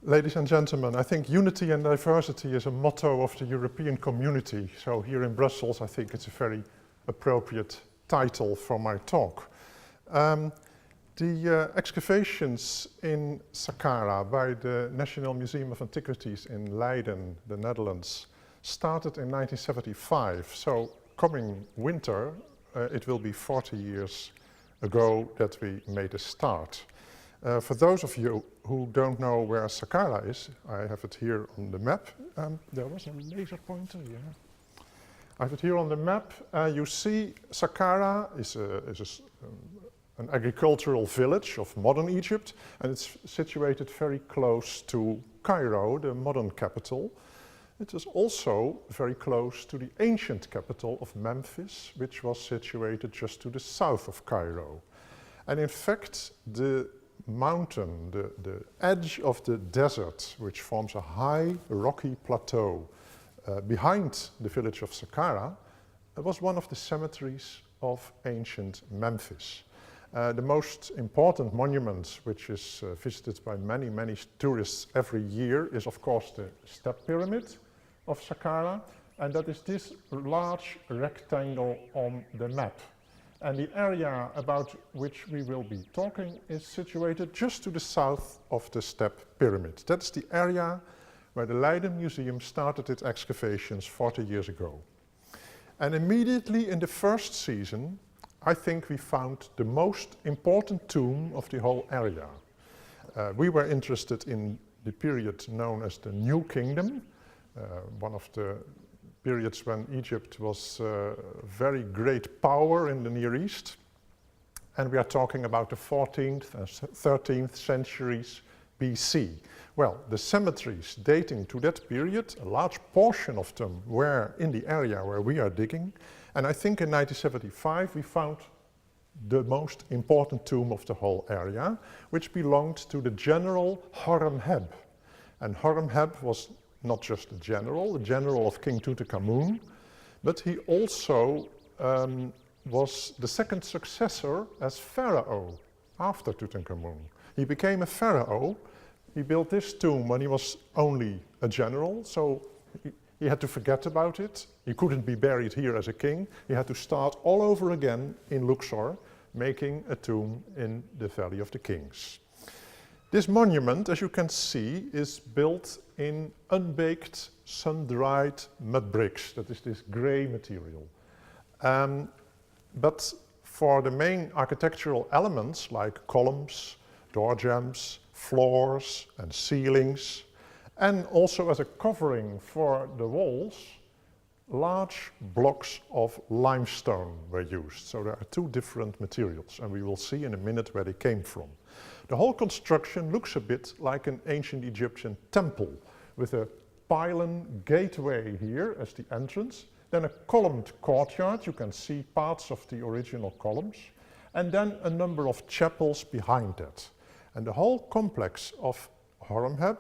Ladies and gentlemen, I think unity and diversity is a motto of the European community. So here in Brussels, I think it's a very appropriate title for my talk. The excavations in Saqqara by the National Museum of Antiquities in Leiden, the Netherlands, started in 1975. So coming winter, it will be 40 years ago that we made a start. For those of you who don't know where Saqqara is, I have it here on the map. There was a laser pointer, yeah. I have it here on the map. You see Saqqara is an agricultural village of modern Egypt, and it's situated very close to Cairo, the modern capital. It is also very close to the ancient capital of Memphis, which was situated just to the south of Cairo. And in fact, the mountain, the edge of the desert, which forms a high rocky plateau behind the village of Saqqara, was one of the cemeteries of ancient Memphis. The most important monument, which is visited by many, many tourists every year, is of course the step pyramid of Saqqara, and that is this large rectangle on the map. And the area about which we will be talking is situated just to the south of the step pyramid. That's the area where the Leiden Museum started its excavations 40 years ago. And immediately in the first season, I think we found the most important tomb of the whole area. We were interested in the period known as the New Kingdom, one of the periods when Egypt was a very great power in the Near East. And we are talking about the 14th and 13th centuries BC. Well, the cemeteries dating to that period, a large portion of them were in the area where we are digging. And I think in 1975 we found the most important tomb of the whole area, which belonged to the general Horemheb. And Horemheb was not just the general of King Tutankhamun, but he also was the second successor as pharaoh after Tutankhamun. He became a pharaoh. He built this tomb when he was only a general, so he had to forget about it. He couldn't be buried here as a king. He had to start all over again in Luxor, making a tomb in the Valley of the Kings. This monument, as you can see, is built in unbaked, sun-dried mud bricks. That is this grey material. But for the main architectural elements like columns, door jambs, floors and ceilings, and also as a covering for the walls, large blocks of limestone were used. So there are two different materials, and we will see in a minute where they came from. The whole construction looks a bit like an ancient Egyptian temple, with a pylon gateway here as the entrance, then a columned courtyard, you can see parts of the original columns, and then a number of chapels behind that. And the whole complex of Horemheb,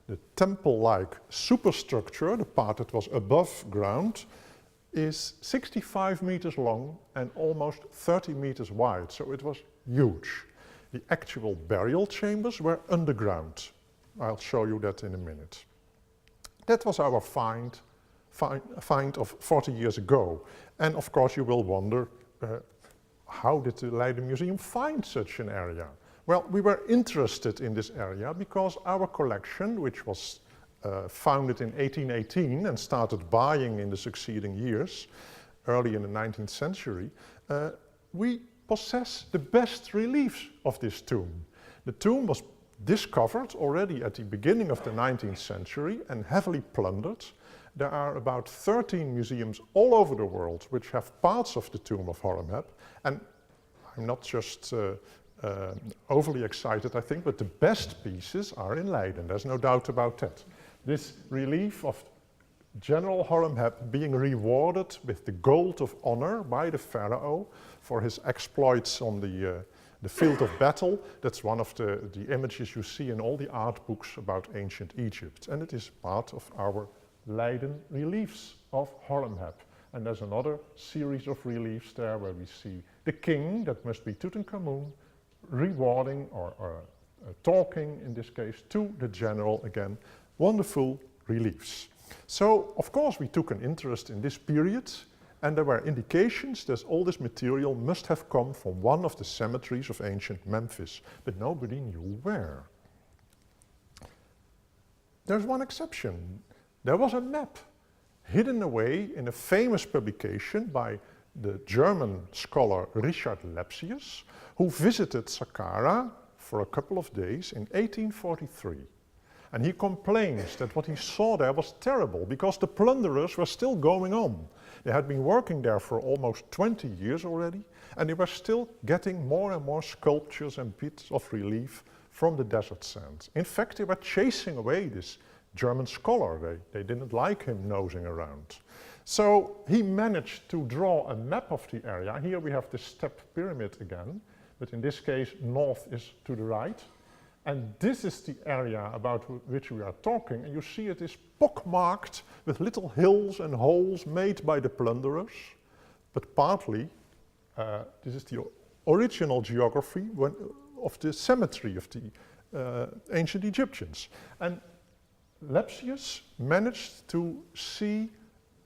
the temple-like superstructure, the part that was above ground, is 65 meters long and almost 30 meters wide, so it was huge. The actual burial chambers were underground. I'll show you that in a minute. That was our find of 40 years ago. And of course you will wonder, how did the Leiden Museum find such an area? Well, we were interested in this area because our collection, which was founded in 1818 and started buying in the succeeding years, early in the 19th century, we possess the best reliefs of this tomb. The tomb was discovered already at the beginning of the 19th century and heavily plundered. There are about 13 museums all over the world which have parts of the tomb of Horemheb, and I'm not just overly excited, I think, but the best pieces are in Leiden, there's no doubt about that. This relief of General Horemheb being rewarded with the gold of honor by the pharaoh for his exploits on the field of battle, that's one of the images you see in all the art books about ancient Egypt. And it is part of our Leiden reliefs of Horemheb. And there's another series of reliefs there where we see the king, that must be Tutankhamun, rewarding or talking, in this case, to the general again. Wonderful reliefs. So, of course, we took an interest in this period, and there were indications that all this material must have come from one of the cemeteries of ancient Memphis, but nobody knew where. There's one exception. There was a map hidden away in a famous publication by the German scholar Richard Lepsius, who visited Saqqara for a couple of days in 1843. And he complains that what he saw there was terrible because the plunderers were still going on. They had been working there for almost 20 years already, and they were still getting more and more sculptures and bits of relief from the desert sands. In fact, they were chasing away this German scholar. They didn't like him nosing around. So he managed to draw a map of the area. Here we have the step pyramid again, but in this case, north is to the right. And this is the area about which we are talking, and you see it is pockmarked with little hills and holes made by the plunderers, but partly this is the original geography of the cemetery of the ancient Egyptians. And Lepsius managed to see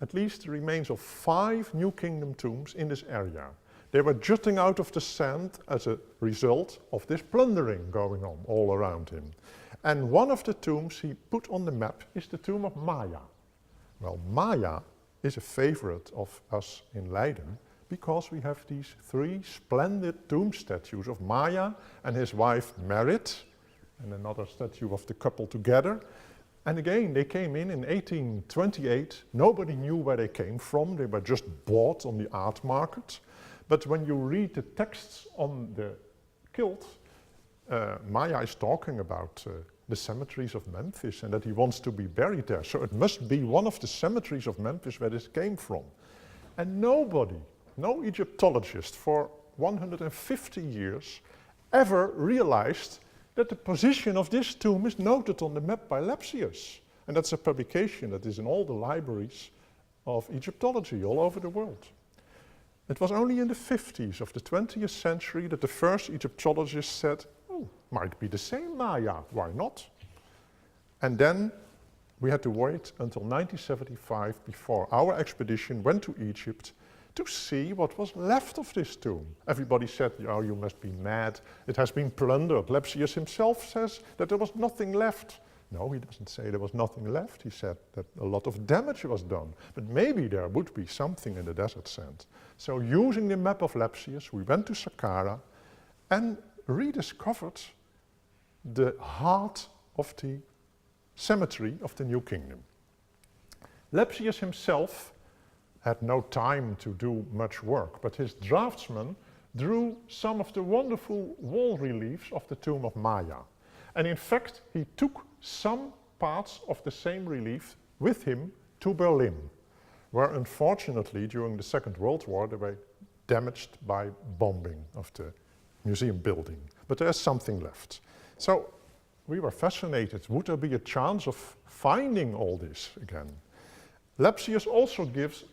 at least the remains of 5 New Kingdom tombs in this area. They were jutting out of the sand as a result of this plundering going on all around him. And one of the tombs he put on the map is the tomb of Maya. Well, Maya is a favorite of us in Leiden because we have these 3 splendid tomb statues of Maya and his wife Merit, and another statue of the couple together. And again, they came in 1828. Nobody knew where they came from. They were just bought on the art market. But when you read the texts on the kilt, Maya is talking about the cemeteries of Memphis and that he wants to be buried there. So it must be one of the cemeteries of Memphis where this came from. And nobody, no Egyptologist for 150 years ever realized that the position of this tomb is noted on the map by Lepsius. And that's a publication that is in all the libraries of Egyptology all over the world. It was only in the 50s of the 20th century that the first Egyptologists said, oh, might be the same Maya, why not? And then we had to wait until 1975 before our expedition went to Egypt to see what was left of this tomb. Everybody said, oh, you must be mad, it has been plundered. Lepsius himself says that there was nothing left. No, he doesn't say there was nothing left. He said that a lot of damage was done, but maybe there would be something in the desert sand. So using the map of Lepsius, we went to Saqqara and rediscovered the heart of the cemetery of the New Kingdom. Lepsius himself had no time to do much work, but his draftsman drew some of the wonderful wall reliefs of the tomb of Maya. And in fact, he took some parts of the same relief with him to Berlin, where unfortunately during the Second World War they were damaged by bombing of the museum building. But there's something left. So we were fascinated. Would there be a chance of finding all this again? Lepsius also gives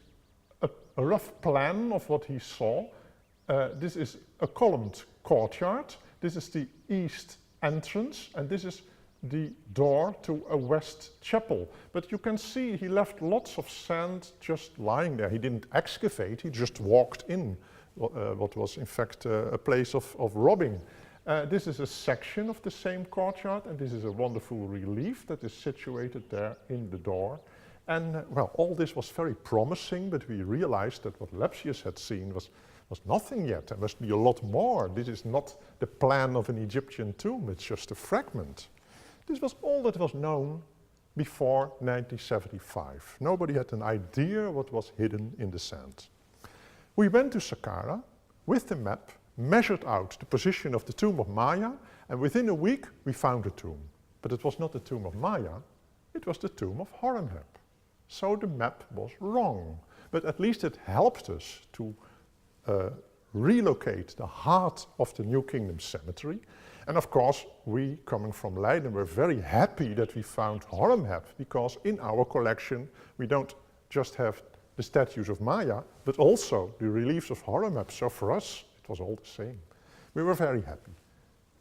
a rough plan of what he saw. This is a columned courtyard. This is the east entrance, and this is the door to a west chapel. But you can see he left lots of sand just lying there. He didn't excavate, he just walked in what was in fact a place of robbing. This is a section of the same courtyard, and this is a wonderful relief that is situated there in the door. And well, all this was very promising, but we realized that what Lepsius had seen was nothing yet. There must be a lot more. This is not the plan of an Egyptian tomb, it's just a fragment. This was all that was known before 1975. Nobody had an idea what was hidden in the sand. We went to Saqqara with the map, measured out the position of the tomb of Maya, and within a week we found a tomb. But it was not the tomb of Maya, it was the tomb of Horemheb. So the map was wrong, but at least it helped us to relocate the heart of the New Kingdom cemetery. And of course, we, coming from Leiden, were very happy that we found Horemheb, because in our collection we don't just have the statues of Maya, but also the reliefs of Horemheb. So for us, it was all the same. We were very happy.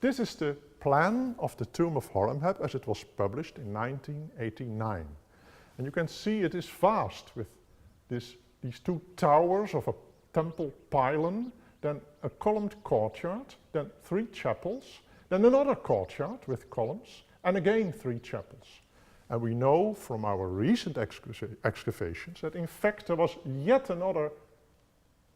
This is the plan of the Tomb of Horemheb as it was published in 1989. And you can see it is vast with these two towers of a temple pylon, then a columned courtyard, then 3 chapels, then another courtyard with columns, and again 3 chapels. And we know from our recent excavations that in fact there was yet another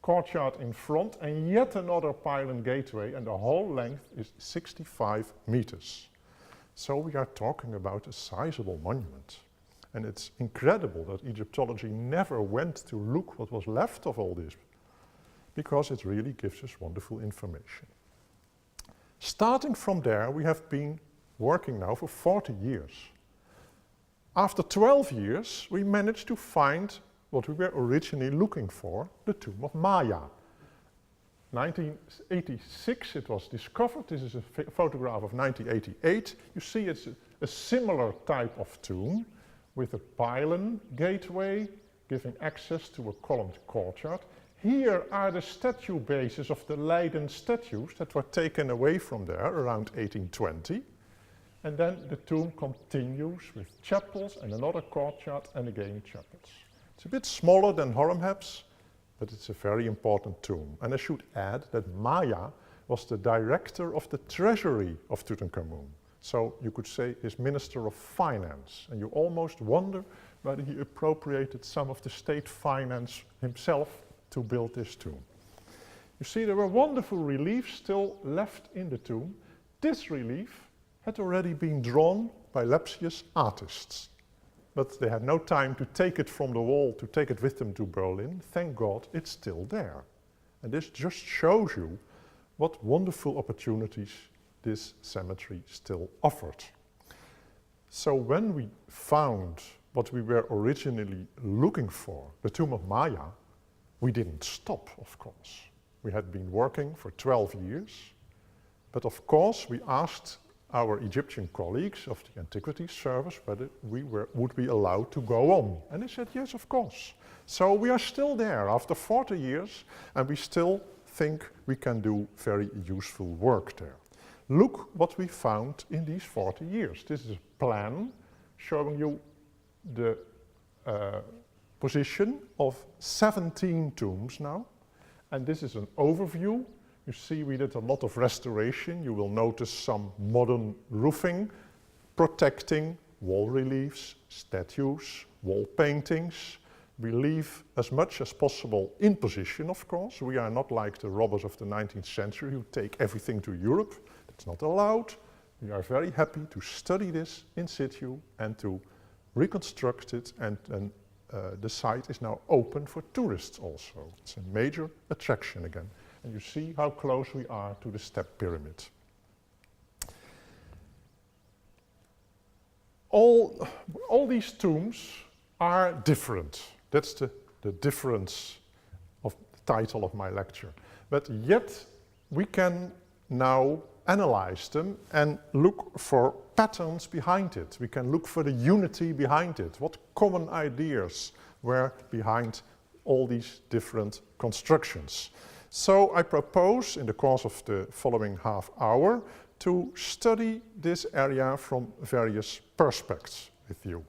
courtyard in front and yet another pylon gateway, and the whole length is 65 meters. So we are talking about a sizable monument. And it's incredible that Egyptology never went to look what was left of all this, because it really gives us wonderful information. Starting from there, we have been working now for 40 years. After 12 years, we managed to find what we were originally looking for, the Tomb of Maya. 1986 it was discovered. This is a photograph of 1988. You see it's a similar type of tomb with a pylon gateway giving access to a columned courtyard. Here are the statue bases of the Leiden statues that were taken away from there around 1820. And then the tomb continues with chapels and another courtyard and again chapels. It's a bit smaller than Horemheb's, but it's a very important tomb. And I should add that Maya was the director of the treasury of Tutankhamun. So you could say his Minister of Finance. And you almost wonder whether he appropriated some of the state finance himself to build this tomb. You see, there were wonderful reliefs still left in the tomb. This relief had already been drawn by Lepsius artists. But they had no time to take it from the wall, to take it with them to Berlin. Thank God it's still there. And this just shows you what wonderful opportunities this cemetery still offered. So when we found what we were originally looking for, the Tomb of Maya, we didn't stop, of course. We had been working for 12 years, but of course we asked our Egyptian colleagues of the Antiquities service whether we would be allowed to go on. And they said, yes, of course. So we are still there after 40 years, and we still think we can do very useful work there. Look what we found in these 40 years. This is a plan showing you the position of 17 tombs now. And this is an overview. You see we did a lot of restoration. You will notice some modern roofing, protecting wall reliefs, statues, wall paintings. We leave as much as possible in position, of course. We are not like the robbers of the 19th century who take everything to Europe. That's not allowed. We are very happy to study this in situ and to reconstruct it, and the site is now open for tourists also. It's a major attraction again. And you see how close we are to the step pyramid. All these tombs are different. That's the difference of the title of my lecture. But yet we can now analyze them and look for patterns behind it. We can look for the unity behind it. What common ideas were behind all these different constructions? So I propose in the course of the following half hour to study this area from various perspectives with you.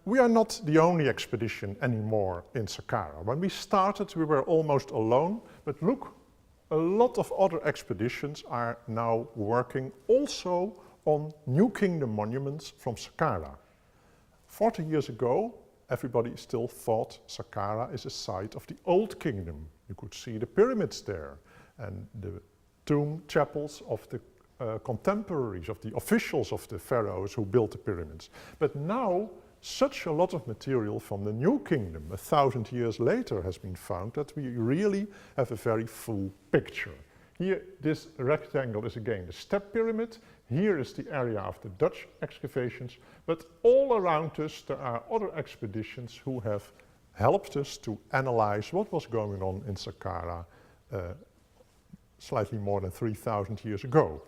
We are not the only expedition anymore in Saqqara. When we started, we were almost alone, but look, a lot of other expeditions are now working also on New Kingdom monuments from Saqqara. 40 years ago, everybody still thought Saqqara is a site of the Old Kingdom. You could see the pyramids there and the tomb chapels of the contemporaries, of the officials of the pharaohs who built the pyramids. But now, such a lot of material from the New Kingdom, 1,000 years later, has been found that we really have a very full picture. Here, this rectangle is again the step pyramid. Here is the area of the Dutch excavations. But all around us, there are other expeditions who have helped us to analyze what was going on in Saqqara slightly more than 3,000 years ago.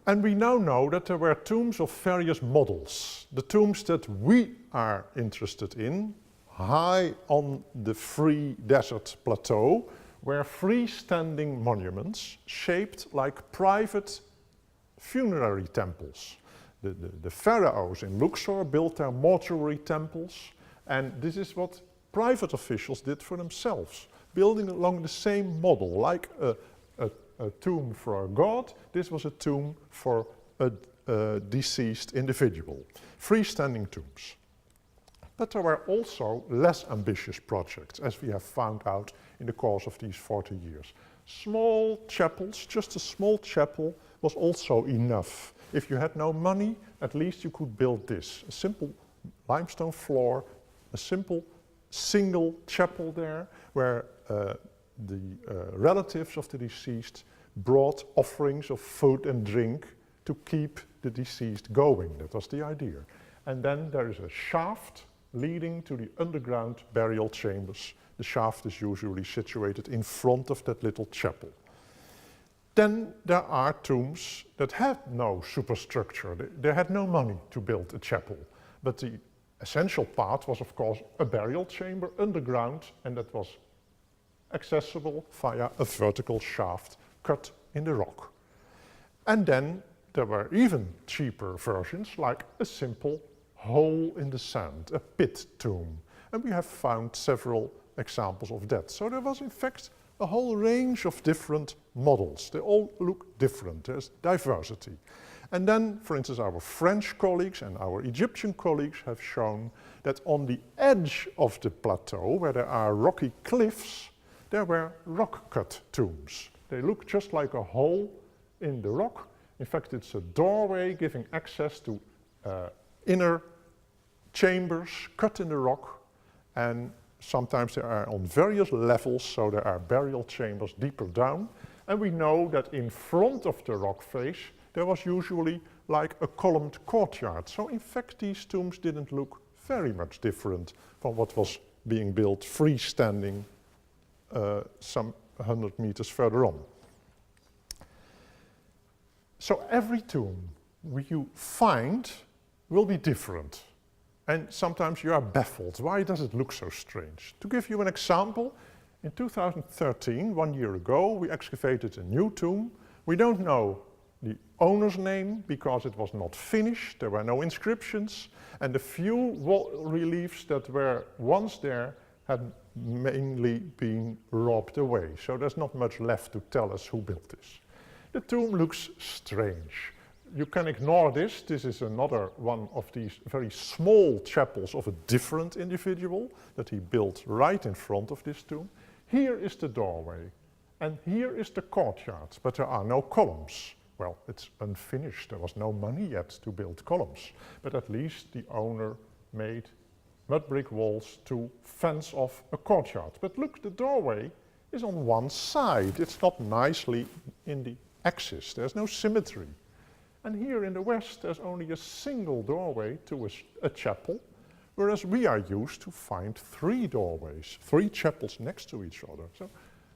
And we now know that there were tombs of various models. The tombs that we are interested in, high on the free desert plateau, were freestanding monuments shaped like private funerary temples. The pharaohs in Luxor built their mortuary temples, and this is what private officials did for themselves, building along the same model, like a tomb for a god. This was a tomb for a deceased individual. Freestanding tombs. But there were also less ambitious projects, as we have found out in the course of these 40 years. Small chapels, just a small chapel, was also enough. If you had no money, at least you could build this. A simple limestone floor, a simple single chapel there, where the relatives of the deceased brought offerings of food and drink to keep the deceased going. That was the idea. And then there is a shaft leading to the underground burial chambers. The shaft is usually situated in front of that little chapel. Then there are tombs that had no superstructure. They had no money to build a chapel. But the essential part was, of course, a burial chamber underground, and that was accessible via a vertical shaft cut in the rock. And then there were even cheaper versions, like a simple hole in the sand, a pit tomb. And we have found several examples of that. So there was, in fact, a whole range of different models. They all look different. There's diversity. And then, for instance, our French colleagues and our Egyptian colleagues have shown that on the edge of the plateau, where there are rocky cliffs, there were rock-cut tombs. They look just like a hole in the rock. In fact, it's a doorway giving access to inner chambers cut in the rock, and sometimes they are on various levels, so there are burial chambers deeper down. And we know that in front of the rock face, there was usually like a columned courtyard. So in fact, these tombs didn't look very much different from what was being built freestanding some 100 meters further on. So every tomb you find will be different. And sometimes you are baffled. Why does it look so strange? To give you an example, in 2013, 1 year ago, we excavated a new tomb. We don't know the owner's name because it was not finished. There were no inscriptions. And the few wall reliefs that were once there had mainly been robbed away. So there's not much left to tell us who built this. The tomb looks strange. You can ignore this. This is another one of these very small chapels of a different individual that he built right in front of this tomb. Here is the doorway, and here is the courtyard, but there are no columns. Well, it's unfinished. There was no money yet to build columns, but at least the owner made mud brick walls to fence off a courtyard. But look, the doorway is on one side. It's not nicely in the axis. There's no symmetry. And here in the West, there's only a single doorway to a chapel, whereas we are used to find 3 doorways, 3 chapels next to each other. So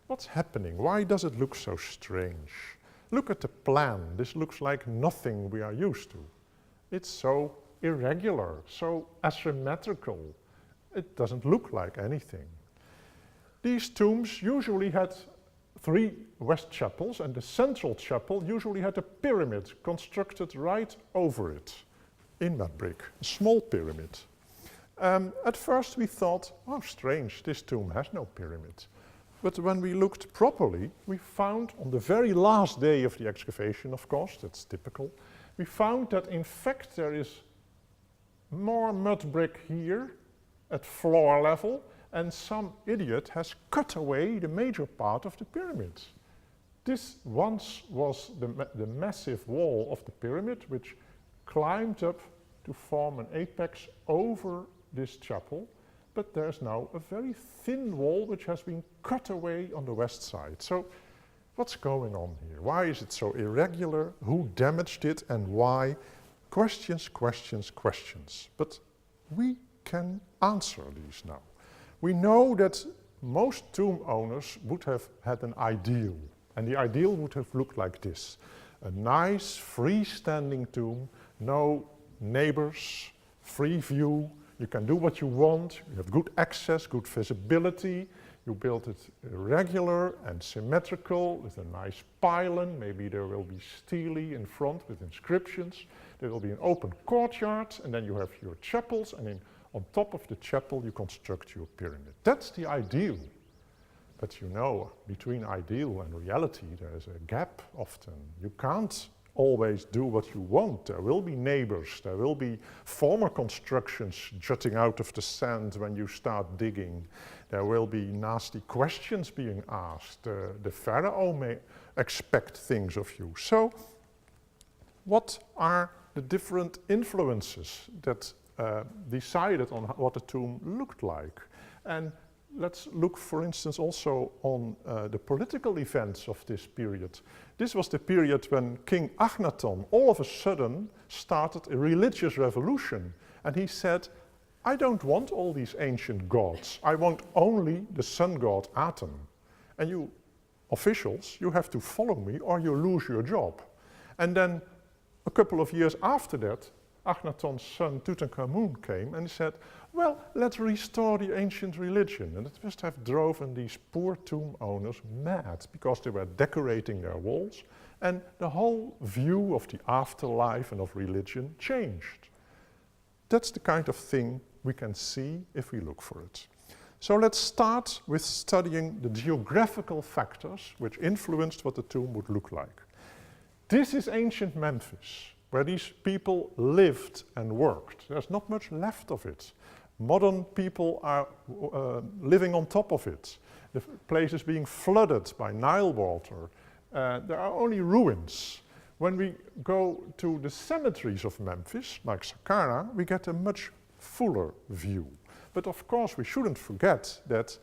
what's happening? Why does it look so strange? Look at the plan. This looks like nothing we are used to. It's so irregular, so asymmetrical. It doesn't look like anything. These tombs usually had 3 west chapels, and the central chapel usually had a pyramid constructed right over it in mud brick, a small pyramid. At first we thought, oh strange, this tomb has no pyramid. But when we looked properly, we found on the very last day of the excavation, of course, that's typical, we found that in fact there is more mud brick here at floor level, and some idiot has cut away the major part of the pyramid. This once was the massive wall of the pyramid, which climbed up to form an apex over this chapel, but there's now a very thin wall which has been cut away on the west side. So what's going on here? Why is it so irregular? Who damaged it and why? Questions, questions, questions. But we can answer these now. We know that most tomb owners would have had an ideal, and the ideal would have looked like this. A nice freestanding tomb, no neighbors, free view, you can do what you want, you have good access, good visibility, You build it irregular and symmetrical with a nice pylon. Maybe there will be stelae in front with inscriptions. There will be an open courtyard, and then you have your chapels, and on top of the chapel you construct your pyramid. That's the ideal. But you know, between ideal and reality there is a gap often. You can't always do what you want. There will be neighbors, there will be former constructions jutting out of the sand when you start digging. There will be nasty questions being asked. The pharaoh may expect things of you. So, what are the different influences that decided on what the tomb looked like? And let's look, for instance, also on the political events of this period. This was the period when King Akhenaten all of a sudden started a religious revolution. And he said, I don't want all these ancient gods. I want only the sun god Aten. And you officials, you have to follow me or you lose your job. And then a couple of years after that, Akhenaten's son Tutankhamun came and he said, well, let's restore the ancient religion. And it must have driven these poor tomb owners mad because they were decorating their walls and the whole view of the afterlife and of religion changed. That's the kind of thing we can see if we look for it. So let's start with studying the geographical factors which influenced what the tomb would look like. This is ancient Memphis, where these people lived and worked. There's not much left of it. Modern people are living on top of it. The place is being flooded by Nile water. There are only ruins. When we go to the cemeteries of Memphis, like Saqqara, we get a much fuller view. But of course we shouldn't forget that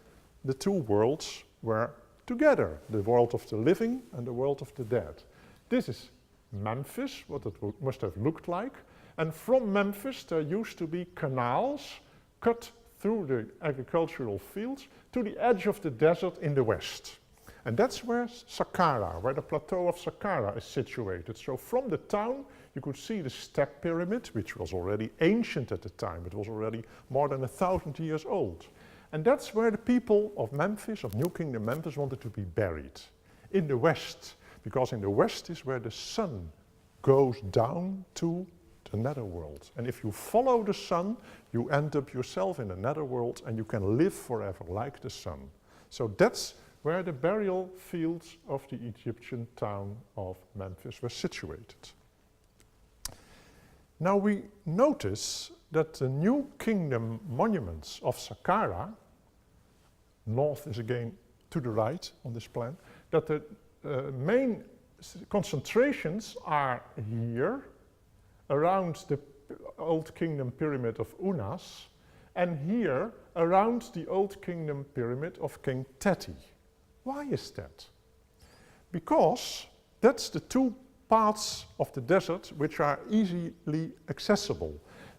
the two worlds were together, the world of the living and the world of the dead. This is Memphis, what it must have looked like. And from Memphis there used to be canals cut through the agricultural fields to the edge of the desert in the west. And that's where Saqqara, where the plateau of Saqqara is situated. So from the town you could see the step pyramid, which was already ancient at the time. It was already more than 1,000 years old. And that's where the people of Memphis, of New Kingdom Memphis, wanted to be buried. In the west, because in the west is where the sun goes down to the netherworld. And if you follow the sun, you end up yourself in the netherworld and you can live forever like the sun. So that's where the burial fields of the Egyptian town of Memphis were situated. Now we notice that the New Kingdom monuments of Saqqara, north is again to the right on this plan, that the main concentrations are here, around the Old Kingdom pyramid of Unas, and here around the Old Kingdom pyramid of King Teti. Why is that? Because that's the two parts of the desert which are easily accessible.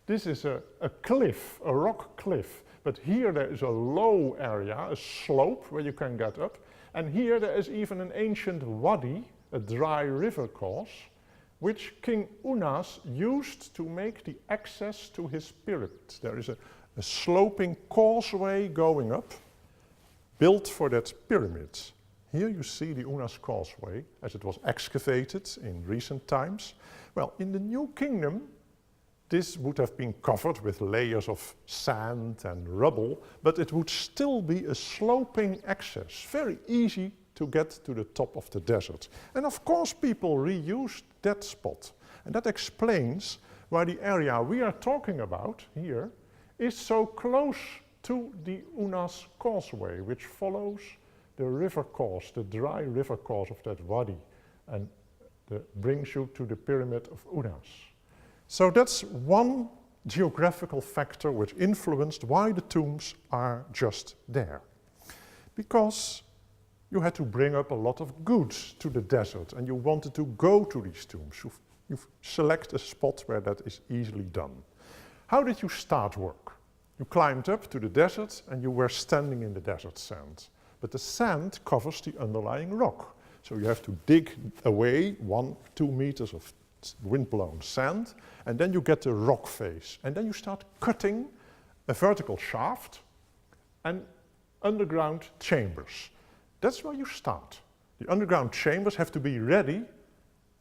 This is a cliff, a rock cliff, but here there is a low area, a slope where you can get up, and here there is even an ancient wadi, a dry river course, which King Unas used to make the access to his pyramid. There is a sloping causeway going up, built for that pyramid. Here you see the Unas causeway as it was excavated in recent times. Well, in the New Kingdom, this would have been covered with layers of sand and rubble, but it would still be a sloping access, very easy to get to the top of the desert. And of course people reused that spot. And that explains why the area we are talking about here is so close to the Unas causeway, which follows the river course, the dry river course of that wadi, and brings you to the pyramid of Unas. So that's one geographical factor which influenced why the tombs are just there. Because you had to bring up a lot of goods to the desert and you wanted to go to these tombs. You select a spot where that is easily done. How did you start work? You climbed up to the desert and you were standing in the desert sand. But the sand covers the underlying rock. So you have to dig away 1-2 meters of wind-blown sand, and then you get the rock face. And then you start cutting a vertical shaft, and underground chambers. That's where you start. The underground chambers have to be ready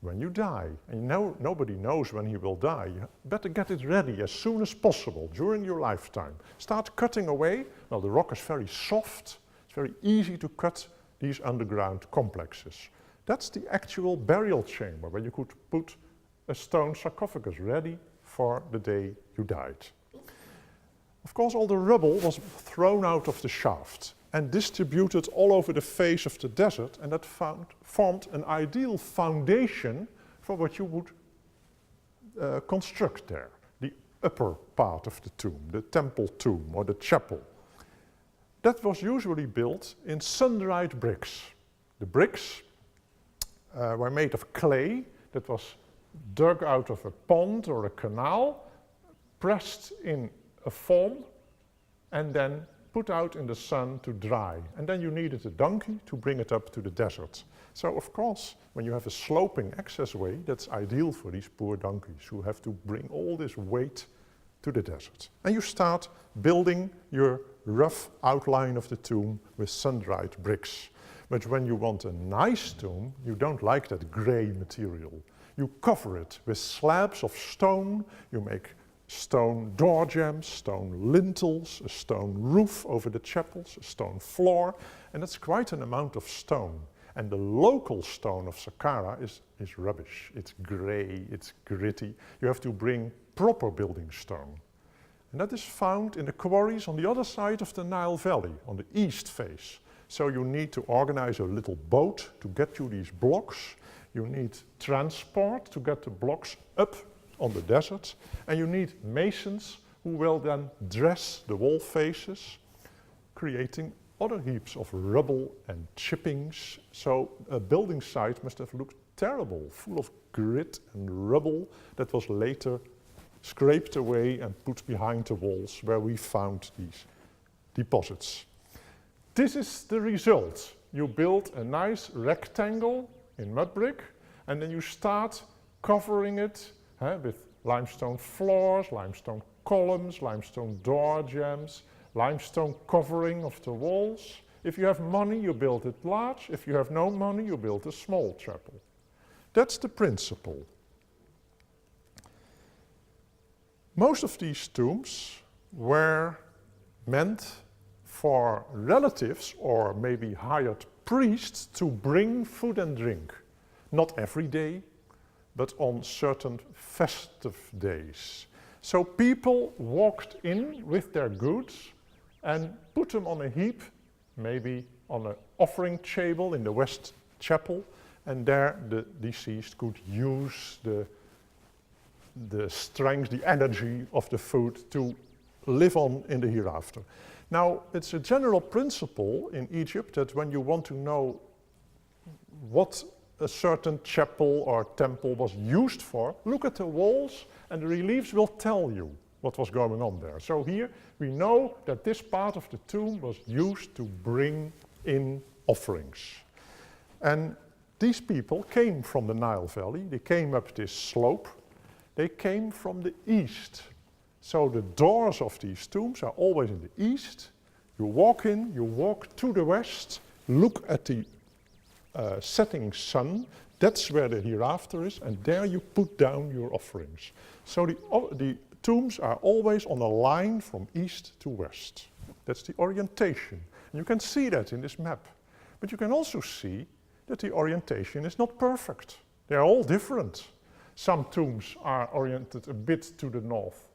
when you die. And nobody knows when he will die. You better get it ready as soon as possible during your lifetime. Start cutting away. Well, the rock is very soft. It's very easy to cut these underground complexes. That's the actual burial chamber where you could put a stone sarcophagus ready for the day you died. Of course, all the rubble was thrown out of the shaft and distributed all over the face of the desert, and that formed an ideal foundation for what you would construct there. The upper part of the tomb, the temple tomb or the chapel. That was usually built in sun-dried bricks. The bricks were made of clay that was dug out of a pond or a canal, pressed in a form, and then put out in the sun to dry. And then you needed a donkey to bring it up to the desert. So of course, when you have a sloping accessway, that's ideal for these poor donkeys who have to bring all this weight to the desert. And you start building your rough outline of the tomb with sun-dried bricks. But when you want a nice tomb, you don't like that grey material. You cover it with slabs of stone, you make stone door jambs, stone lintels, a stone roof over the chapels, a stone floor, and that's quite an amount of stone. And the local stone of Saqqara is rubbish. It's grey, it's gritty. You have to bring proper building stone. And that is found in the quarries on the other side of the Nile Valley, on the east face. So you need to organize a little boat to get you these blocks. You need transport to get the blocks up on the desert, and you need masons who will then dress the wall faces, creating other heaps of rubble and chippings. So a building site must have looked terrible, full of grit and rubble that was later scraped away and put behind the walls where we found these deposits. This is the result. You build a nice rectangle in mud brick, and then you start covering it with limestone floors, limestone columns, limestone door jambs, limestone covering of the walls. If you have money, you build it large. If you have no money, you build a small chapel. That's the principle. Most of these tombs were meant for relatives or maybe hired priests to bring food and drink. Not every day, but on certain festive days. So people walked in with their goods and put them on a heap, maybe on an offering table in the West Chapel, and there the deceased could use the strength, the energy of the food to live on in the hereafter. Now, it's a general principle in Egypt that when you want to know what a certain chapel or temple was used for, look at the walls and the reliefs will tell you what was going on there. So here we know that this part of the tomb was used to bring in offerings. And these people came from the Nile Valley, they came up this slope, they came from the east. So the doors of these tombs are always in the east. You walk in, you walk to the west, look at the setting sun, that's where the hereafter is, and there you put down your offerings. So the tombs are always on a line from east to west. That's the orientation. And you can see that in this map. But you can also see that the orientation is not perfect. They're all different. Some tombs are oriented a bit to the north,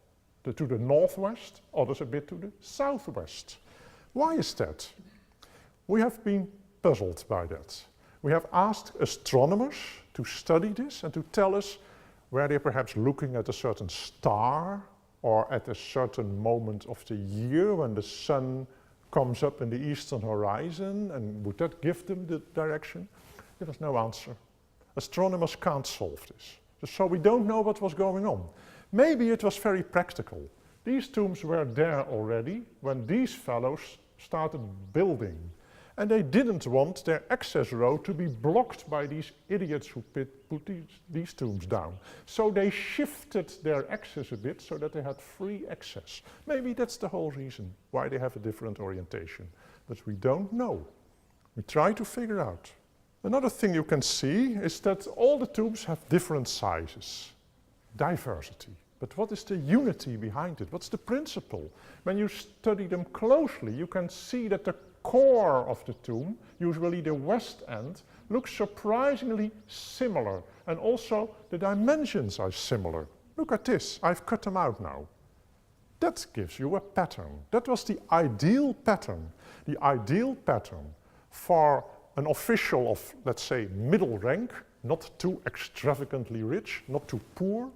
to the northwest, others a bit to the southwest. Why is that? We have been puzzled by that. We have asked astronomers to study this and to tell us where they're perhaps looking at a certain star or at a certain moment of the year when the sun comes up in the eastern horizon, and would that give them the direction? There was no answer. Astronomers can't solve this. So we don't know what was going on. Maybe it was very practical. These tombs were there already when these fellows started building. And they didn't want their access road to be blocked by these idiots who put these tombs down. So they shifted their access a bit so that they had free access. Maybe that's the whole reason why they have a different orientation. but we don't know. We try to figure out. Another thing you can see is that all the tombs have different sizes, diversity. But what is the unity behind it? What's the principle? When you study them closely, you can see that the core of the tomb, usually the west end, looks surprisingly similar. And also the dimensions are similar. Look at this, I've cut them out now. That gives you a pattern. That was the ideal pattern. The ideal pattern for an official of, let's say, middle rank, not too extravagantly rich, not too poor,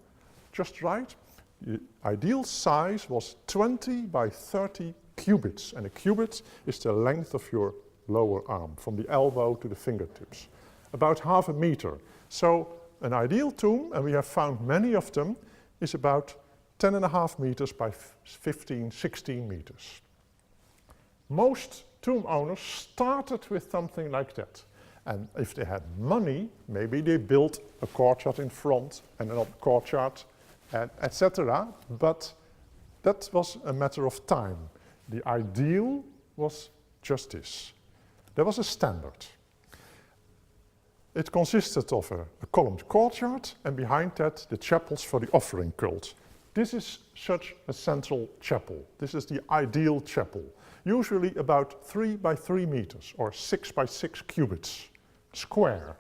just right. The ideal size was 20 by 30 cubits, and a cubit is the length of your lower arm, from the elbow to the fingertips, about half a meter. So an ideal tomb, and we have found many of them, is about 10.5 meters by 15, 16 meters. Most tomb owners started with something like that. And if they had money, maybe they built a courtyard in front and another courtyard, etc. But that was a matter of time. The ideal was just this. There was a standard. It consisted of a columned courtyard, and behind that the chapels for the offering cult. This is such a central chapel. This is the ideal chapel. Usually about 3 by 3 meters, or 6 by 6 cubits, square.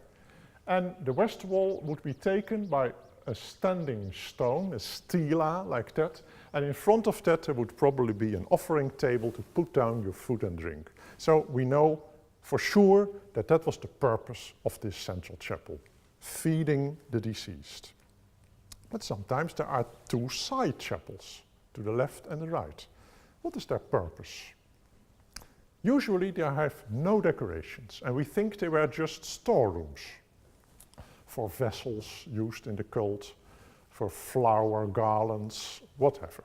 And the west wall would be taken by a standing stone, a stela like that, and in front of that there would probably be an offering table to put down your food and drink. So we know for sure that that was the purpose of this central chapel, feeding the deceased. But sometimes there are 2 side chapels, to the left and the right. What is their purpose? Usually they have no decorations, and we think they were just storerooms for vessels used in the cult, for flower garlands, whatever.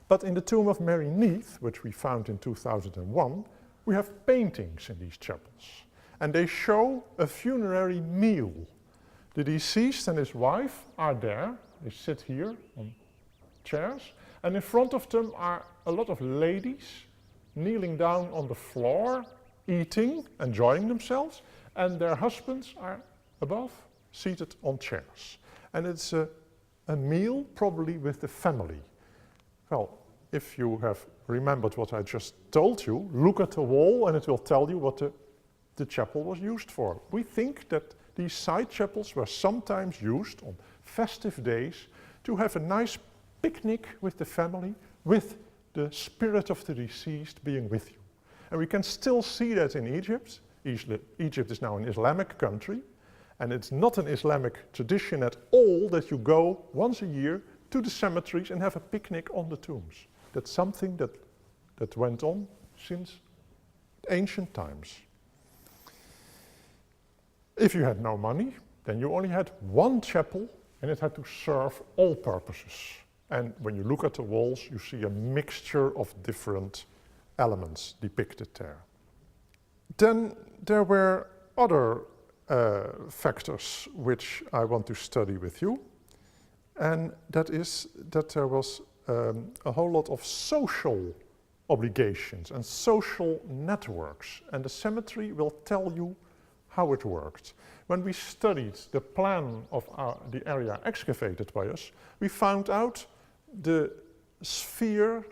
But in the tomb of Mary Neath, which we found in 2001, we have paintings in these chapels, and they show a funerary meal. The deceased and his wife are there. They sit here on chairs, and in front of them are a lot of ladies kneeling down on the floor, eating, enjoying themselves, and their husbands are above, seated on chairs. And it's a meal probably with the family. Well, if you have remembered what I just told you, look at the wall and it will tell you what the chapel was used for. We think that these side chapels were sometimes used on festive days to have a nice picnic with the family, with the spirit of the deceased being with you. And we can still see that in Egypt. Egypt is now an Islamic country, and it's not an Islamic tradition at all that you go once a year to the cemeteries and have a picnic on the tombs. That's something that went on since ancient times. If you had no money, then you only had one chapel, and it had to serve all purposes. And when you look at the walls, you see a mixture of different elements depicted there. Then there were other factors which I want to study with you, and that is that there was a whole lot of social obligations and social networks, and the cemetery will tell you how it worked. When we studied the plan of the area excavated by us, we found out the sphere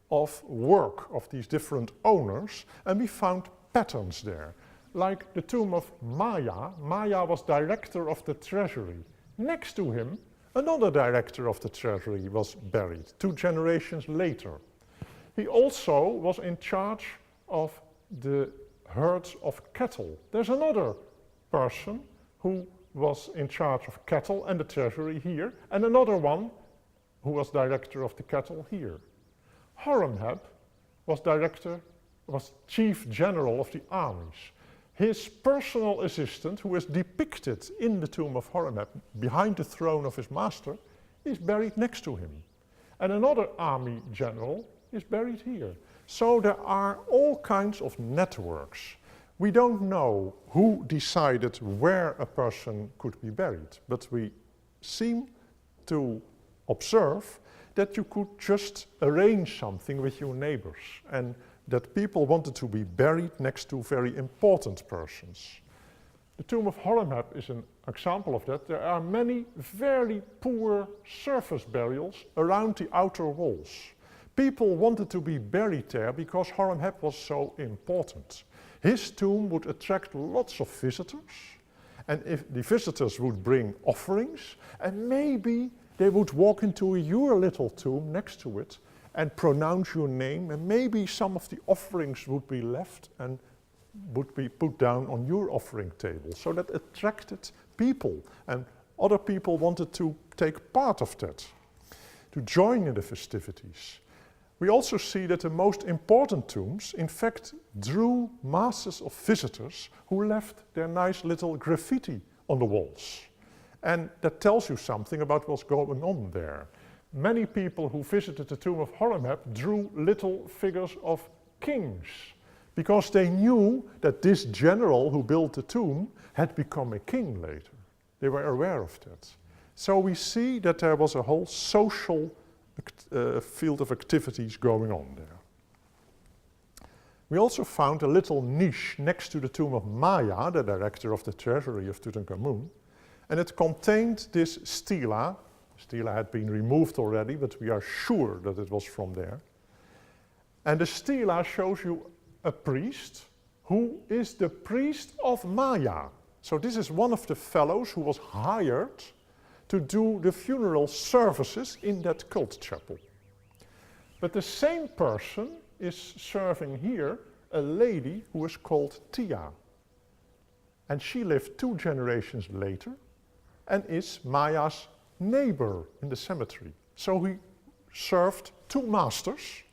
of work of these different owners, and we found patterns there. Like the tomb of Maya. Maya was director of the treasury. Next to him, another director of the treasury was buried 2 generations later. He also was in charge of the herds of cattle. There's another person who was in charge of cattle and the treasury here, and another one who was director of the cattle here. Horemheb was chief general of the armies. His personal assistant, who is depicted in the tomb of Horemheb behind the throne of his master, is buried next to him. And another army general is buried here. So there are all kinds of networks. We don't know who decided where a person could be buried, but we seem to observe that you could just arrange something with your neighbors. And that people wanted to be buried next to very important persons. The Tomb of Horemheb is an example of that. There are many very poor surface burials around the outer walls. People wanted to be buried there because Horemheb was so important. His tomb would attract lots of visitors, and if the visitors would bring offerings, and maybe they would walk into your little tomb next to it and pronounce your name, and maybe some of the offerings would be left and would be put down on your offering table. So that attracted people, and other people wanted to take part of that, to join in the festivities. We also see that the most important tombs, in fact, drew masses of visitors who left their nice little graffiti on the walls. And that tells you something about what's going on there. Many people who visited the Tomb of Horemheb drew little figures of kings, because they knew that this general who built the tomb had become a king later. They were aware of that. So we see that there was a whole social field of activities going on there. We also found a little niche next to the tomb of Maya, the director of the treasury of Tutankhamun, and it contained this stela. The stela had been removed already, but we are sure that it was from there. And the stela shows you a priest who is the priest of Maya. So this is one of the fellows who was hired to do the funeral services in that cult chapel. But the same person is serving here a lady who is called Tia. And she lived 2 generations later and is Maya's neighbor in the cemetery. So he served 2 masters,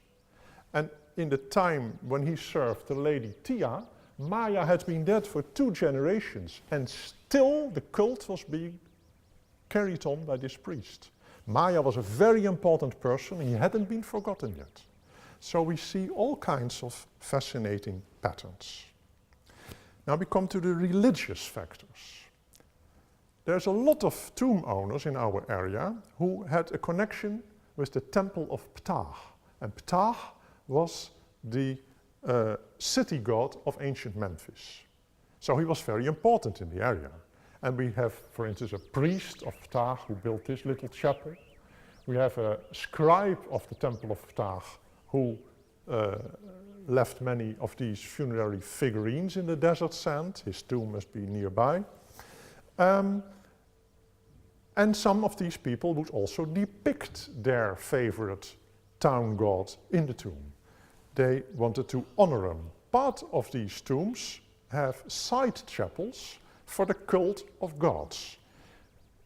and in the time when he served the lady Tia, Maya had been dead for 2 generations, and still the cult was being carried on by this priest. Maya was a very important person, and he hadn't been forgotten yet. So we see all kinds of fascinating patterns. Now we come to the religious factors. There's a lot of tomb owners in our area who had a connection with the temple of Ptah. And Ptah was the city god of ancient Memphis. So he was very important in the area. And we have, for instance, a priest of Ptah who built this little chapel. We have a scribe of the temple of Ptah who left many of these funerary figurines in the desert sand. His tomb must be nearby. And some of these people would also depict their favorite town god in the tomb. They wanted to honor him. Part of these tombs have side chapels for the cult of gods.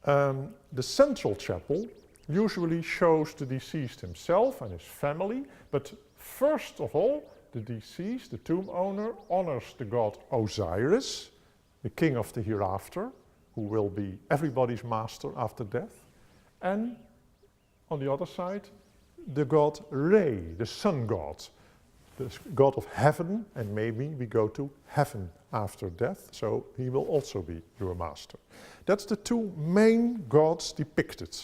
The central chapel usually shows the deceased himself and his family, but first of all, the deceased, the tomb owner, honors the god Osiris, the king of the hereafter, who will be everybody's master after death. And on the other side, the god Re, the sun god, the god of heaven, and maybe we go to heaven after death, so he will also be your master. That's the 2 main gods depicted.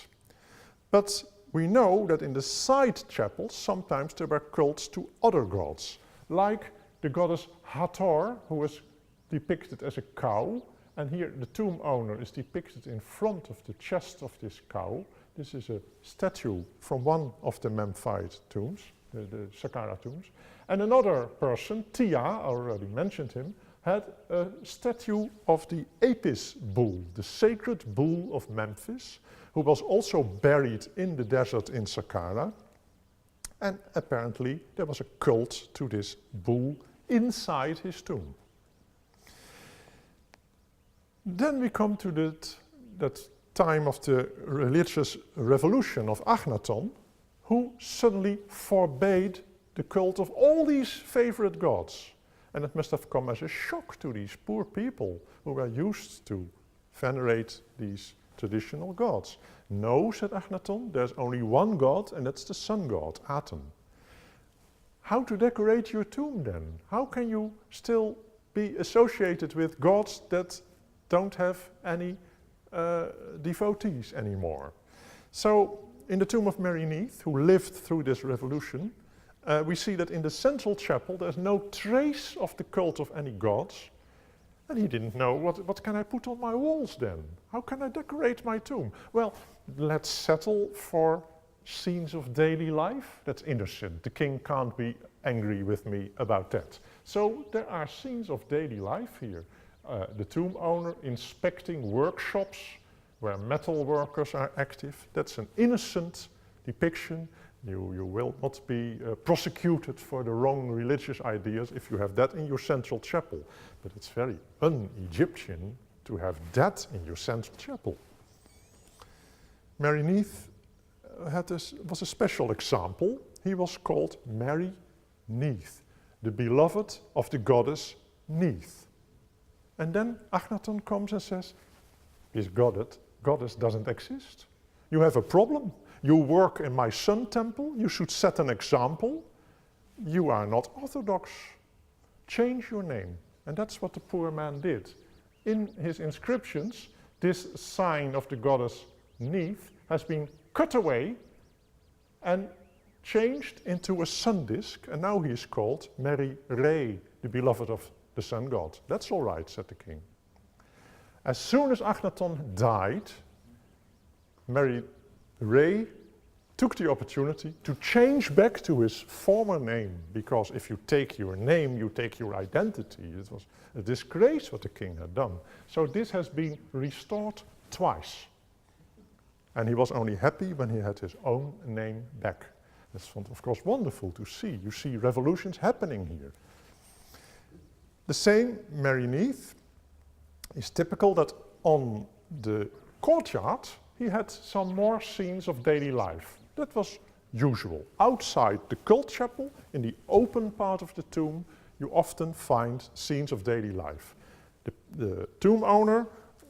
But we know that in the side chapels, sometimes there were cults to other gods, like the goddess Hathor, who is depicted as a cow, and here the tomb owner is depicted in front of the chest of this cow. This is a statue from one of the Memphite tombs, the Saqqara tombs. And another person, Tia, I already mentioned him, had a statue of the Apis bull, the sacred bull of Memphis, who was also buried in the desert in Saqqara. And apparently there was a cult to this bull inside his tomb. Then we come to that time of the religious revolution of Akhenaten, who suddenly forbade the cult of all these favorite gods. And it must have come as a shock to these poor people who were used to venerate these traditional gods. No, said Akhenaten, there's only one god, and that's the sun god, Aten. How to decorate your tomb then? How can you still be associated with gods that don't have any devotees anymore? So in the tomb of Mary Neath, who lived through this revolution, We see that in the central chapel there's no trace of the cult of any gods. And he didn't know, what can I put on my walls then? How can I decorate my tomb? Well, let's settle for scenes of daily life. That's innocent. The king can't be angry with me about that. So there are scenes of daily life here. The tomb owner inspecting workshops where metal workers are active. That's an innocent depiction. You will not be prosecuted for the wrong religious ideas if you have that in your central chapel. But it's very un-Egyptian to have that in your central chapel. Mary Neath was a special example. He was called Mary Neath, the beloved of the goddess Neath. And then Akhenaten comes and says, this goddess doesn't exist. You have a problem. You work in my sun temple, you should set an example. You are not orthodox. Change your name. And that's what the poor man did. In his inscriptions, this sign of the goddess Neath has been cut away and changed into a sun disk, and now he is called Mary Re, the beloved of the sun god. That's all right, said the king. As soon as Akhenaten died, Mary Re took the opportunity to change back to his former name, because if you take your name, you take your identity. It was a disgrace what the king had done. So this has been restored twice. And he was only happy when he had his own name back. That's of course wonderful to see. You see revolutions happening here. The same Mary Neath is typical that on the courtyard he had some more scenes of daily life. That was usual. Outside the cult chapel, in the open part of the tomb, you often find scenes of daily life. The tomb owner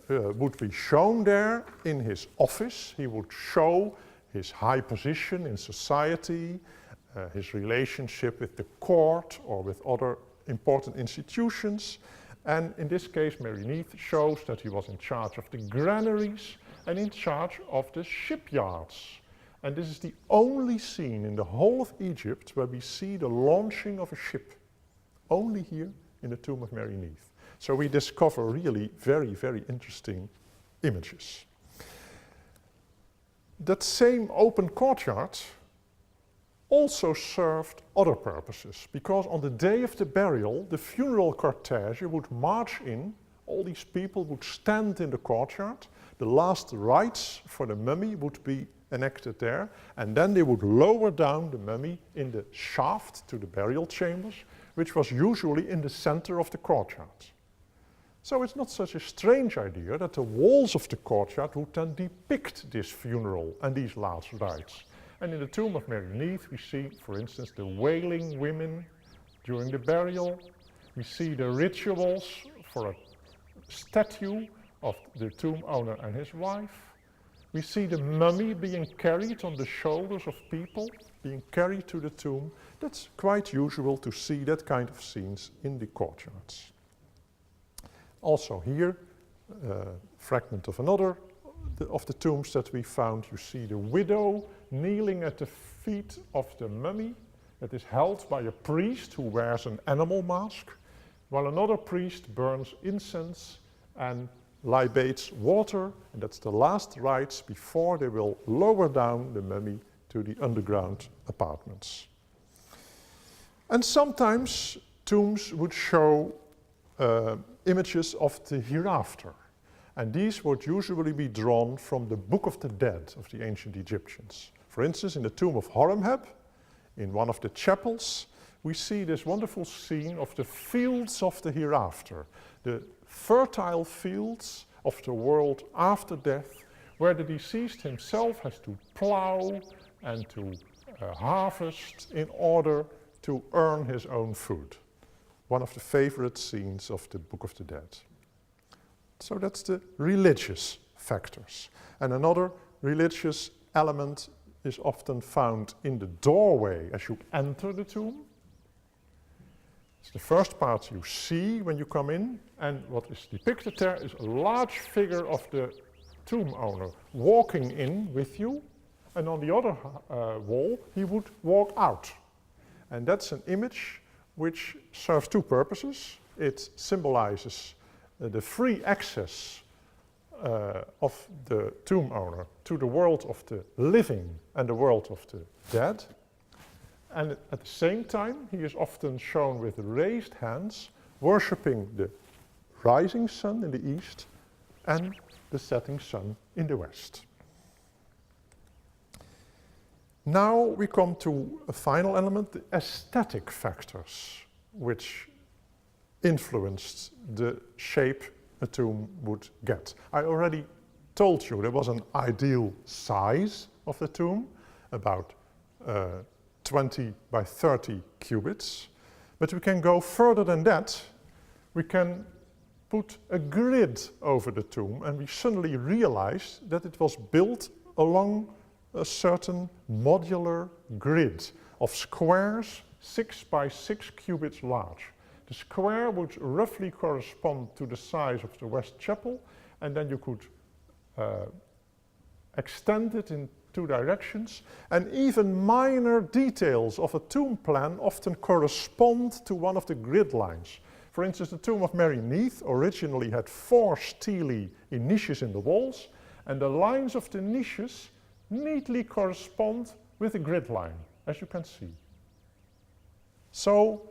would be shown there in his office. He would show his high position in society, his relationship with the court or with other important institutions. And in this case, Mary Neath shows that he was in charge of the granaries and in charge of the shipyards. And this is the only scene in the whole of Egypt where we see the launching of a ship. Only here in the tomb of Mary Neath. So we discover really very, very interesting images. That same open courtyard also served other purposes, because on the day of the burial, the funeral cortege would march in, all these people would stand in the courtyard, the last rites for the mummy would be enacted there, and then they would lower down the mummy in the shaft to the burial chambers, which was usually in the center of the courtyard. So it's not such a strange idea that the walls of the courtyard would then depict this funeral and these last rites. And in the tomb of Mary Neath we see, for instance, the wailing women during the burial. We see the rituals for a statue of the tomb owner and his wife. We see the mummy being carried on the shoulders of people, being carried to the tomb. That's quite usual to see that kind of scenes in the courtyards. Also here, fragment of another of the tombs that we found. You see the widow kneeling at the feet of the mummy that is held by a priest who wears an animal mask, while another priest burns incense and libates water, and that's the last rites before they will lower down the mummy to the underground apartments. And sometimes tombs would show images of the hereafter. And these would usually be drawn from the Book of the Dead of the ancient Egyptians. For instance, in the Tomb of Horemheb, in one of the chapels, we see this wonderful scene of the fields of the hereafter, the fertile fields of the world after death, where the deceased himself has to plow and to harvest in order to earn his own food. One of the favorite scenes of the Book of the Dead. So that's the religious factors. And another religious element is often found in the doorway as you enter the tomb. It's the first part you see when you come in, and what is depicted there is a large figure of the tomb owner walking in with you, and on the other wall he would walk out. And that's an image which serves two purposes. It symbolizes the free access of the tomb owner to the world of the living and the world of the dead. And at the same time, he is often shown with raised hands, worshipping the rising sun in the east and the setting sun in the west. Now we come to a final element, the aesthetic factors, which influenced the shape a tomb would get. I already told you there was an ideal size of the tomb, about 20 by 30 cubits. But we can go further than that. We can put a grid over the tomb, and we suddenly realize that it was built along a certain modular grid of squares 6 by 6 cubits large. The square would roughly correspond to the size of the West Chapel, and then you could extend it in two directions, and even minor details of a tomb plan often correspond to one of the grid lines. For instance, the tomb of Mary Neath originally had 4 stelae in niches in the walls, and the lines of the niches neatly correspond with the grid line, as you can see. So,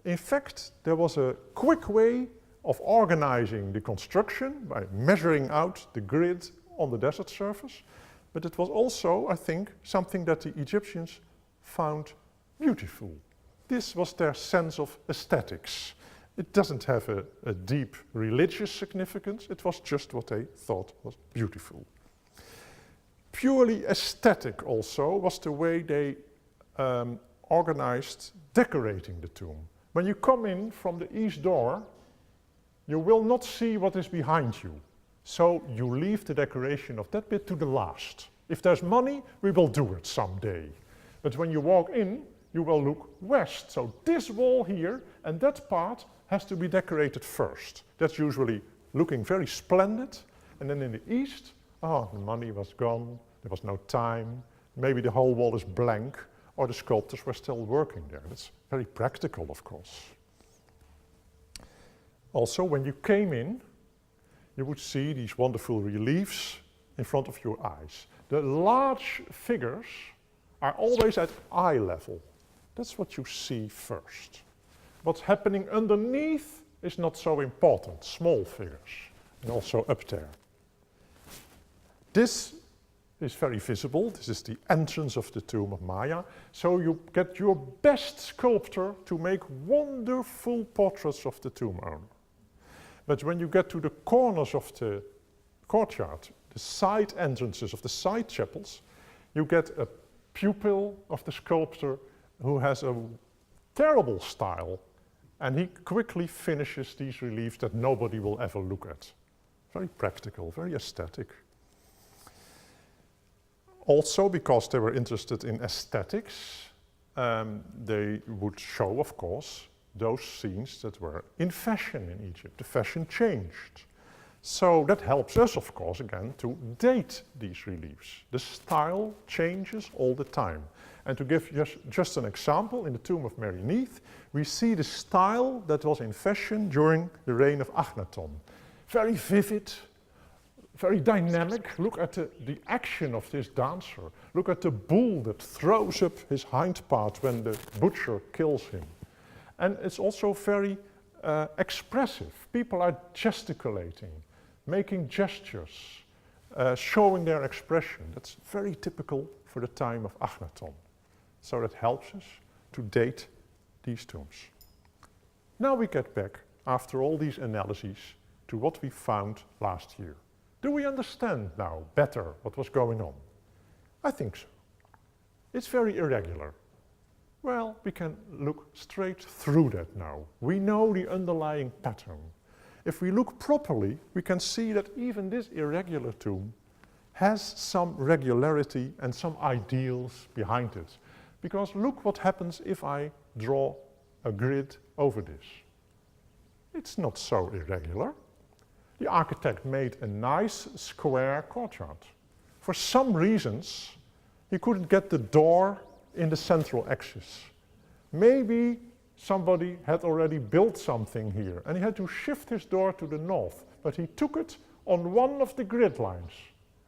in fact, there was a quick way of organizing the construction by measuring out the grid on the desert surface, but it was also, I think, something that the Egyptians found beautiful. This was their sense of aesthetics. It doesn't have a deep religious significance, it was just what they thought was beautiful. Purely aesthetic also was the way they organized decorating the tomb. When you come in from the east door, you will not see what is behind you. So you leave the decoration of that bit to the last. If there's money, we will do it someday. But when you walk in, you will look west. So this wall here and that part has to be decorated first. That's usually looking very splendid. And then in the east, oh, the money was gone, there was no time. Maybe the whole wall is blank, or the sculptors were still working there. That's very practical, of course. Also, when you came in, you would see these wonderful reliefs in front of your eyes. The large figures are always at eye level. That's what you see first. What's happening underneath is not so important, small figures, and also up there. This is very visible. This is the entrance of the tomb of Maya. So you get your best sculptor to make wonderful portraits of the tomb owner. But when you get to the corners of the courtyard, the side entrances of the side chapels, you get a pupil of the sculptor who has a terrible style, and he quickly finishes these reliefs that nobody will ever look at. Very practical, very aesthetic. Also, because they were interested in aesthetics, they would show, of course, those scenes that were in fashion in Egypt. The fashion changed. So that helps us, of course, again, to date these reliefs. The style changes all the time. And to give just an example, in the tomb of Mary Neath, we see the style that was in fashion during the reign of Akhenaten. Very vivid, very dynamic. Look at the action of this dancer. Look at the bull that throws up his hind part when the butcher kills him. And it's also very expressive. People are gesticulating, making gestures, showing their expression. That's very typical for the time of Akhenaten. So that helps us to date these tombs. Now we get back, after all these analyses, to what we found last year. Do we understand now better what was going on? I think so. It's very irregular. Well, we can look straight through that now. We know the underlying pattern. If we look properly, we can see that even this irregular tomb has some regularity and some ideals behind it. Because look what happens if I draw a grid over this. It's not so irregular. The architect made a nice square courtyard. For some reasons, he couldn't get the door in the central axis. Maybe somebody had already built something here and he had to shift his door to the north, but he took it on one of the grid lines.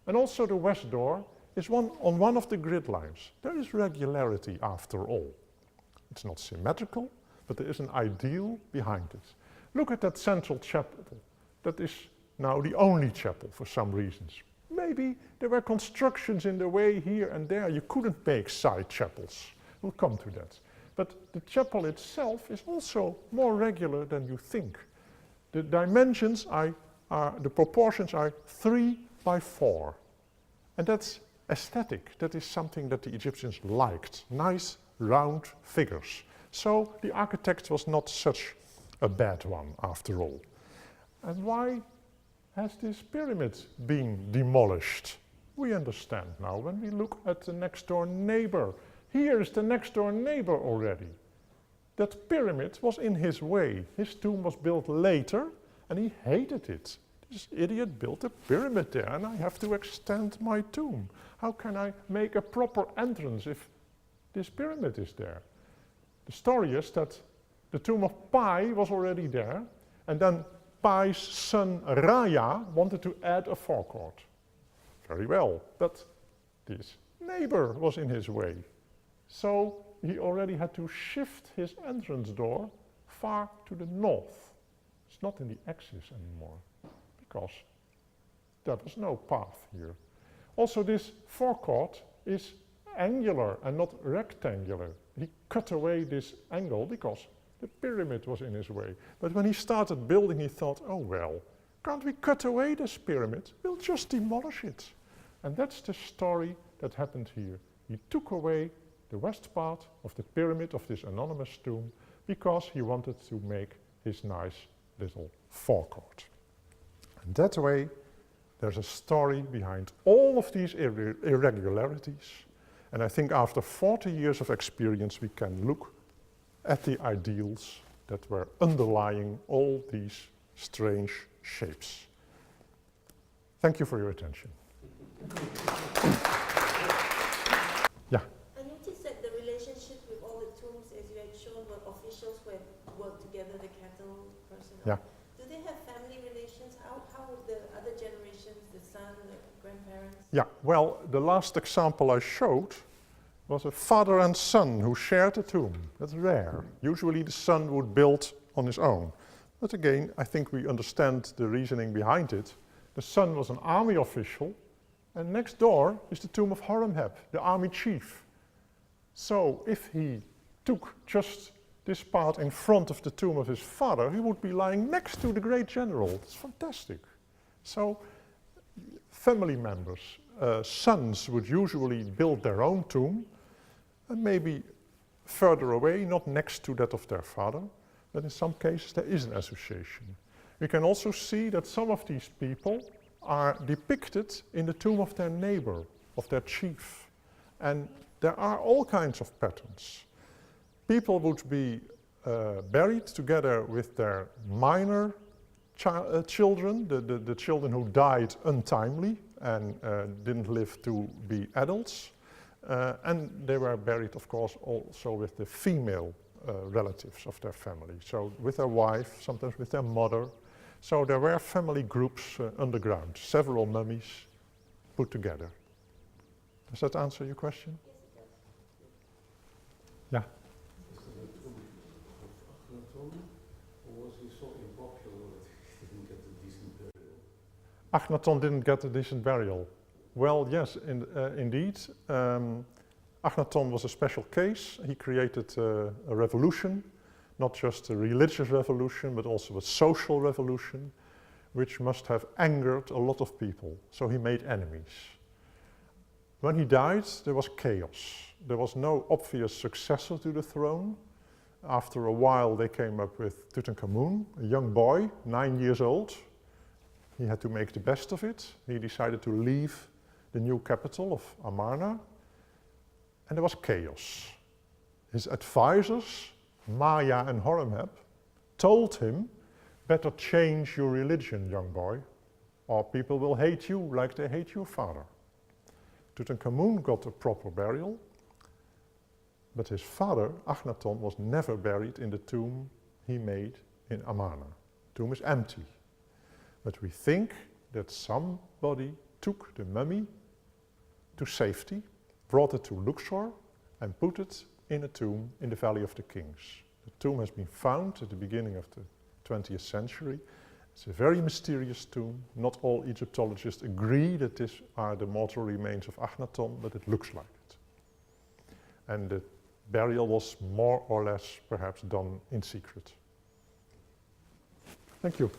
And also the west door is on one of the grid lines. There is regularity after all. It's not symmetrical, but there is an ideal behind it. Look at that central chapel. That is now the only chapel for some reasons. Maybe there were constructions in the way here and there. You couldn't make side chapels. We'll come to that. But the chapel itself is also more regular than you think. The dimensions the proportions are 3 by 4. And that's aesthetic. That is something that the Egyptians liked. Nice, round figures. So the architect was not such a bad one after all. And why has this pyramid been demolished? We understand now when we look at the next door neighbor. Here is the next door neighbor already. That pyramid was in his way. His tomb was built later and he hated it. This idiot built a pyramid there and I have to extend my tomb. How can I make a proper entrance if this pyramid is there? The story is that the tomb of Pi was already there, and then Pi's son Raya wanted to add a forecourt. Very well, but this neighbor was in his way. So he already had to shift his entrance door far to the north. It's not in the axis anymore, because there was no path here. Also, this forecourt is angular and not rectangular. He cut away this angle because the pyramid was in his way. But when he started building, he thought, oh well, can't we cut away this pyramid? We'll just demolish it. And that's the story that happened here. He took away the west part of the pyramid of this anonymous tomb because he wanted to make his nice little forecourt. And that way, there's a story behind all of these irregularities. And I think after 40 years of experience, we can look at the ideals that were underlying all these strange shapes. Thank you for your attention. Yeah. I noticed that the relationship with all the tombs, as you had shown, were officials who had worked together, the cattle person. Yeah. Do they have family relations? How would the other generations, the son, the grandparents? Yeah, well, the last example I showed was a father and son who shared a tomb. That's rare. Usually the son would build on his own. But again, I think we understand the reasoning behind it. The son was an army official, and next door is the Tomb of Horemheb, the army chief. So if he took just this part in front of the tomb of his father, he would be lying next to the great general. It's fantastic. So family members, sons would usually build their own tomb, and maybe further away, not next to that of their father, but in some cases there is an association. We can also see that some of these people are depicted in the tomb of their neighbor, of their chief. And there are all kinds of patterns. People would be buried together with their minor children, the children who died untimely and didn't live to be adults. And they were buried, of course, also with the female relatives of their family. So with their wife, sometimes with their mother. So there were family groups underground, several mummies put together. Does that answer your question? Yes, it does. Yeah. Is that a tomb of Akhenaten, or was he so unpopular that he didn't get a decent burial? Akhenaten didn't get a decent burial. Well, yes, indeed. Akhenaten was a special case. He created a revolution, not just a religious revolution, but also a social revolution, which must have angered a lot of people. So he made enemies. When he died, there was chaos. There was no obvious successor to the throne. After a while, they came up with Tutankhamun, a young boy, 9 years old. He had to make the best of it. He decided to leave the new capital of Amarna, and there was chaos. His advisors, Maya and Horemheb, told him, better change your religion, young boy, or people will hate you like they hate your father. Tutankhamun got a proper burial, But his father, Akhenaten, was never buried in the tomb he made in Amarna. The tomb is empty. But we think that somebody took the mummy to safety, brought it to Luxor, and put it in a tomb in the Valley of the Kings. The tomb has been found at the beginning of the 20th century. It's a very mysterious tomb. Not all Egyptologists agree that these are the mortal remains of Akhenaten, but it looks like it. And the burial was more or less perhaps done in secret. Thank you.